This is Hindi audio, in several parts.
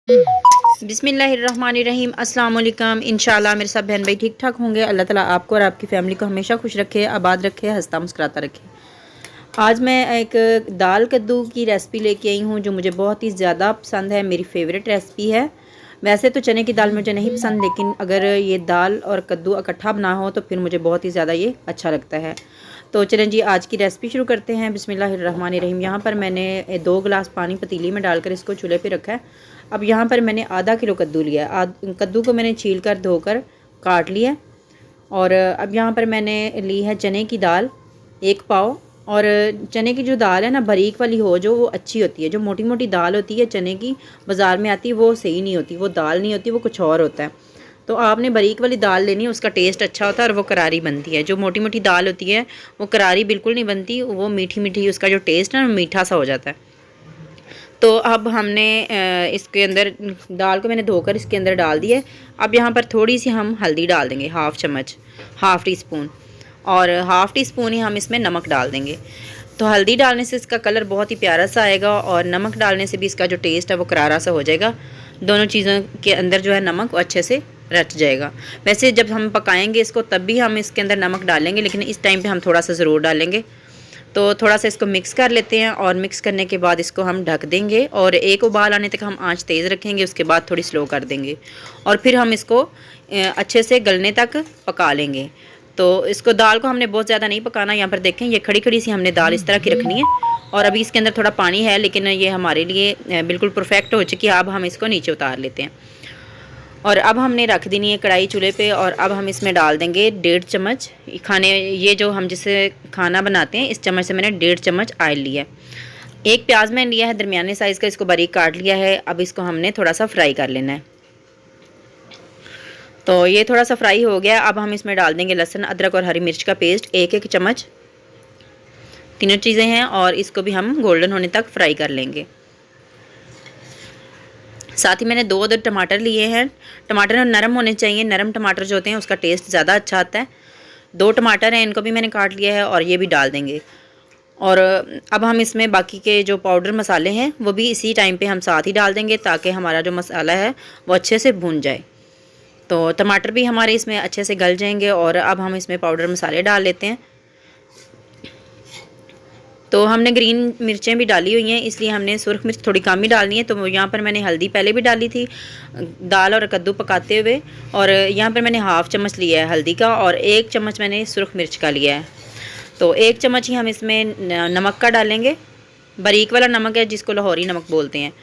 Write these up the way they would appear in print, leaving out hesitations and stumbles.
बिस्मिल्लाहिर्रहमानिर्रहीम अस्सलाम वालेकुम। इंशाल्लाह मेरे सब बहन भाई ठीक ठाक होंगे। अल्लाह ताला आपको और आपकी फ़ैमिली को हमेशा खुश रखे, आबाद रखे, हंसता मुस्कुराता रखे। आज मैं एक दाल कद्दू की रेसिपी लेके आई हूँ जो मुझे बहुत ही ज़्यादा पसंद है, मेरी फेवरेट रेसिपी है। वैसे तो चने की दाल मुझे नहीं पसंद, लेकिन अगर ये दाल और कद्दू इकट्ठा बना हो तो फिर मुझे बहुत ही ज़्यादा ये अच्छा लगता है। तो चलें जी, आज की रेसिपी शुरू करते हैं। बिस्मिल्लाहिर्रहमानिर्रहीम। यहाँ पर मैंने 2 गिलास पानी पतीली में डालकर इसको चूल्हे पे रखा है। अब यहाँ पर मैंने आधा किलो कद्दू लिया है। कद्दू को मैंने छील कर धोकर काट लिया। और अब यहाँ पर मैंने ली है चने की दाल 1 पाव। और चने की जो दाल है ना, बारीक वाली हो जो, वो अच्छी होती है। जो मोटी मोटी दाल होती है चने की बाज़ार में आती है, वो सही नहीं होती, वो दाल नहीं होती, वो कुछ और होता है। तो आपने बारीक वाली दाल लेनी है, उसका टेस्ट अच्छा होता है और वो करारी बनती है। जो मोटी मोटी दाल होती है वो करारी बिल्कुल नहीं बनती, वो मीठी मीठी, उसका जो टेस्ट है ना मीठा सा हो जाता है। तो अब हमने इसके अंदर दाल को मैंने धोकर इसके अंदर डाल दिया। अब यहाँ पर थोड़ी सी हम हल्दी डाल देंगे, हाफ़ चम्मच, हाफ़ टी स्पून, और हाफ़ टी स्पून ही हम इसमें नमक डाल देंगे। तो हल्दी डालने से इसका कलर बहुत ही प्यारा सा आएगा और नमक डालने से भी इसका जो टेस्ट है वो करारा सा हो जाएगा। दोनों चीज़ों के अंदर जो है नमक अच्छे से रच जाएगा। वैसे जब हम पकाएंगे इसको तब भी हम इसके अंदर नमक डालेंगे, लेकिन इस टाइम पे हम थोड़ा सा ज़रूर डालेंगे। तो थोड़ा सा इसको मिक्स कर लेते हैं और मिक्स करने के बाद इसको हम ढक देंगे और एक उबाल आने तक हम आंच तेज़ रखेंगे। उसके बाद थोड़ी स्लो कर देंगे और फिर हम इसको अच्छे से गलने तक पका लेंगे। तो इसको दाल को हमने बहुत ज़्यादा नहीं पकाना। यहाँ पर देखें, ये खड़ी खड़ी सी हमने दाल इस तरह की रखनी है। और अभी इसके अंदर थोड़ा पानी है, लेकिन ये हमारे लिए बिल्कुल परफेक्ट हो चुकी है। अब हम इसको नीचे उतार लेते हैं और अब हमने रख देनी है कढ़ाई चूल्हे पे। और अब हम इसमें डाल देंगे 1.5 चम्मच खाने, ये जो हम जिससे खाना बनाते हैं इस चम्मच से मैंने 1.5 चम्मच ऑयल लिया है। 1 प्याज मैंने लिया है दरमियाने साइज़ का, इसको बारीक काट लिया है। अब इसको हमने थोड़ा सा फ्राई कर लेना है। तो ये थोड़ा सा फ्राई हो गया। अब हम इसमें डाल देंगे लहसुन, अदरक और हरी मिर्च का पेस्ट 1-1 चम्मच, तीनों चीज़ें हैं। और इसको भी हम गोल्डन होने तक फ्राई कर लेंगे। साथ ही मैंने 2 अदर टमाटर लिए हैं। टमाटर नरम होने चाहिए, नरम टमाटर जो होते हैं उसका टेस्ट ज़्यादा अच्छा आता है। 2 टमाटर हैं, इनको भी मैंने काट लिया है और ये भी डाल देंगे। और अब हम इसमें बाकी के जो पाउडर मसाले हैं वो भी इसी टाइम पे हम साथ ही डाल देंगे, ताकि हमारा जो मसाला है वो अच्छे से भून जाए। तो टमाटर भी हमारे इसमें अच्छे से गल जाएंगे। और अब हम इसमें पाउडर मसाले डाल लेते हैं। तो हमने ग्रीन मिर्चें भी डाली हुई हैं, इसलिए हमने सुर्ख मिर्च थोड़ी कम ही डालनी है। तो यहाँ पर मैंने हल्दी पहले भी डाली थी दाल और कद्दू पकाते हुए। और यहाँ पर मैंने हाफ़ चम्मच लिया है हल्दी का और 1 चम्मच मैंने सुर्ख मिर्च का लिया है। तो 1 चम्मच ही हम इसमें नमक का डालेंगे, बारीक वाला नमक है जिसको लाहौरी नमक बोलते हैं।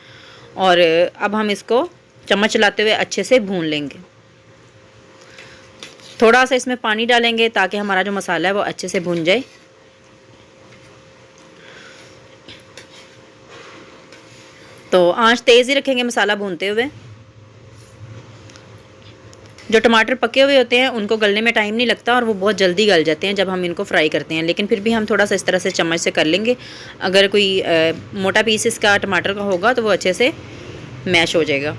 और अब हम इसको चम्मच चलाते हुए अच्छे से भून लेंगे। थोड़ा सा इसमें पानी डालेंगे ताकि हमारा जो मसाला है वो अच्छे से भून जाए। तो आंच तेज़ ही रखेंगे मसाला भूनते हुए। जो टमाटर पके हुए होते हैं उनको गलने में टाइम नहीं लगता और वो बहुत जल्दी गल जाते हैं जब हम इनको फ्राई करते हैं, लेकिन फिर भी हम थोड़ा सा इस तरह से चम्मच से कर लेंगे। अगर कोई मोटा पीस इसका टमाटर का होगा तो वो अच्छे से मैश हो जाएगा।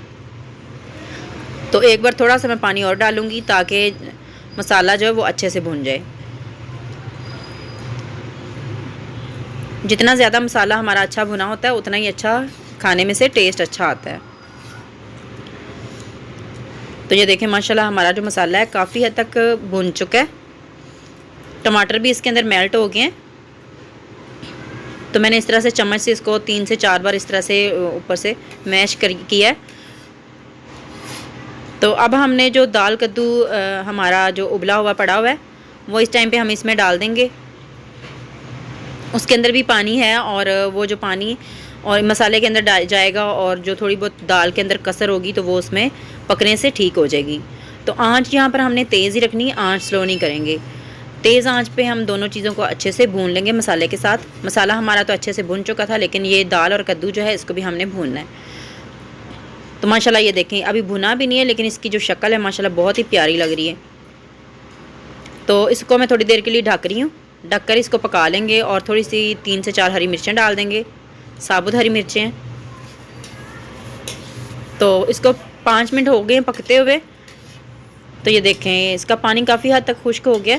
तो एक बार थोड़ा सा मैं पानी और डालूँगी ताकि मसाला जो है वो अच्छे से भून जाए। जितना ज़्यादा मसाला हमारा अच्छा भुना होता है उतना ही अच्छा खाने में से टेस्ट अच्छा आता है। तो ये देखें, माशाल्लाह हमारा जो मसाला है काफ़ी हद तक भुन चुका है। टमाटर भी इसके अंदर मेल्ट हो गए हैं। तो मैंने इस तरह से चम्मच से इसको 3 से 4 बार इस तरह से ऊपर से मैश किया है। तो अब हमने जो दाल कद्दू हमारा जो उबला हुआ पड़ा हुआ है वो इस टाइम पे हम इसमें डाल देंगे। उसके अंदर भी पानी है और वो जो पानी और मसाले के अंदर जाएगा और जो थोड़ी बहुत दाल के अंदर कसर होगी तो वो उसमें पकने से ठीक हो जाएगी। तो आंच यहाँ पर हमने तेज़ ही रखनी है, आंच स्लो नहीं करेंगे। तेज़ आंच पे हम दोनों चीज़ों को अच्छे से भून लेंगे मसाले के साथ। मसाला हमारा तो अच्छे से भुन चुका था, लेकिन ये दाल और कद्दू जो है इसको भी हमने भूनना है। तो माशाल्लाह ये देखें, अभी भुना भी नहीं है लेकिन इसकी जो शक्ल है माशाल्लाह बहुत ही प्यारी लग रही है। तो इसको मैं थोड़ी देर के लिए ढक रही हूँ। ढककर इसको पका लेंगे और थोड़ी सी 3 से 4 हरी मिर्चें डाल देंगे, साबुत हरी मिर्चें। तो इसको 5 मिनट हो गए पकते हुए। तो ये देखें, इसका पानी काफ़ी हद तक खुश्क हो गया।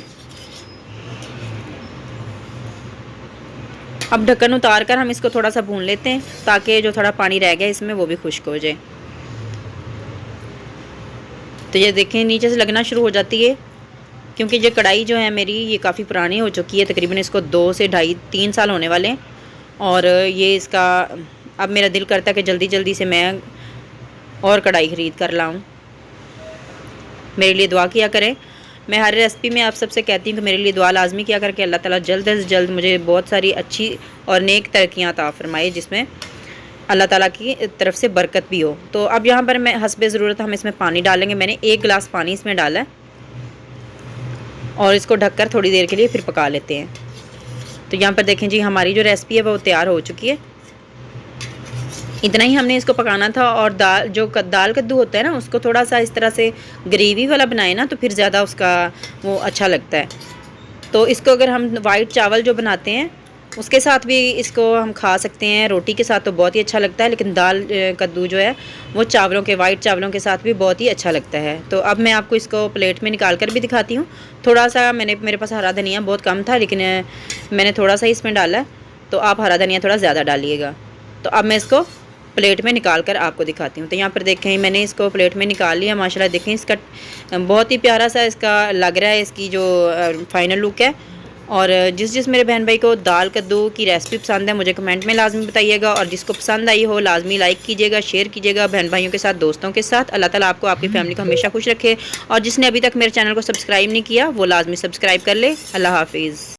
अब ढक्कन उतार कर हम इसको थोड़ा सा भून लेते हैं ताकि जो थोड़ा पानी रह गया इसमें वो भी खुश्क हो जाए। तो ये देखें नीचे से लगना शुरू हो जाती है, क्योंकि ये कढ़ाई जो है मेरी ये काफ़ी पुरानी हो चुकी है, तकरीबन इसको 2 से ढाई 3 साल होने वाले हैं। और ये इसका अब मेरा दिल करता है कि जल्दी जल्दी से मैं और कढ़ाई ख़रीद कर लाऊं। मेरे लिए दुआ किया करें। मैं हर रेसिपी में आप सबसे कहती हूँ कि मेरे लिए दुआ लाजमी किया करके अल्लाह ताला जल्द से जल्द मुझे बहुत सारी अच्छी और नेक तरक्कियाँ अता फरमाए, जिसमें अल्लाह ताला की तरफ से बरकत भी हो। तो अब यहाँ पर मैं हस्बे ज़रूरत हम इसमें पानी डालेंगे। मैंने 1 गिलास पानी इसमें डाला है और इसको ढककर थोड़ी देर के लिए फिर पका लेते हैं। तो यहाँ पर देखें जी हमारी जो रेसिपी है वो तैयार हो चुकी है। इतना ही हमने इसको पकाना था। और दाल कद्दू होता है ना, उसको थोड़ा सा इस तरह से ग्रेवी वाला बनाए ना तो फिर ज़्यादा उसका वो अच्छा लगता है। तो इसको अगर हम वाइट चावल जो बनाते हैं उसके साथ भी इसको हम खा सकते हैं, रोटी के साथ तो बहुत ही अच्छा लगता है, लेकिन दाल कद्दू जो है वो वाइट चावलों के साथ भी बहुत ही अच्छा लगता है। तो अब मैं आपको इसको प्लेट में निकाल कर भी दिखाती हूँ। थोड़ा सा मेरे पास हरा धनिया बहुत कम था, लेकिन मैंने थोड़ा सा इसमें डाला है, तो आप हरा धनिया थोड़ा ज़्यादा डालिएगा। तो अब मैं इसको प्लेट में निकाल कर आपको दिखाती हूँ। तो यहाँ पर देखें मैंने इसको प्लेट में निकाल लिया। माशाल्लाह देखें इसका बहुत ही प्यारा सा इसका लग रहा है, इसकी जो फाइनल लुक है। और जिस मेरे बहन भाई को दाल कद्दू की रेसिपी पसंद है मुझे कमेंट में लाजमी बताइएगा, और जिसको पसंद आई हो लाजमी लाइक कीजिएगा, शेयर कीजिएगा बहन भाइयों के साथ, दोस्तों के साथ। अल्लाह ताला आपको आपकी फैमिली को हमेशा खुश रखे। और जिसने अभी तक मेरे चैनल को सब्सक्राइब नहीं किया वो लाजमी सब्सक्राइब कर ले। अल्लाह हाफिज़।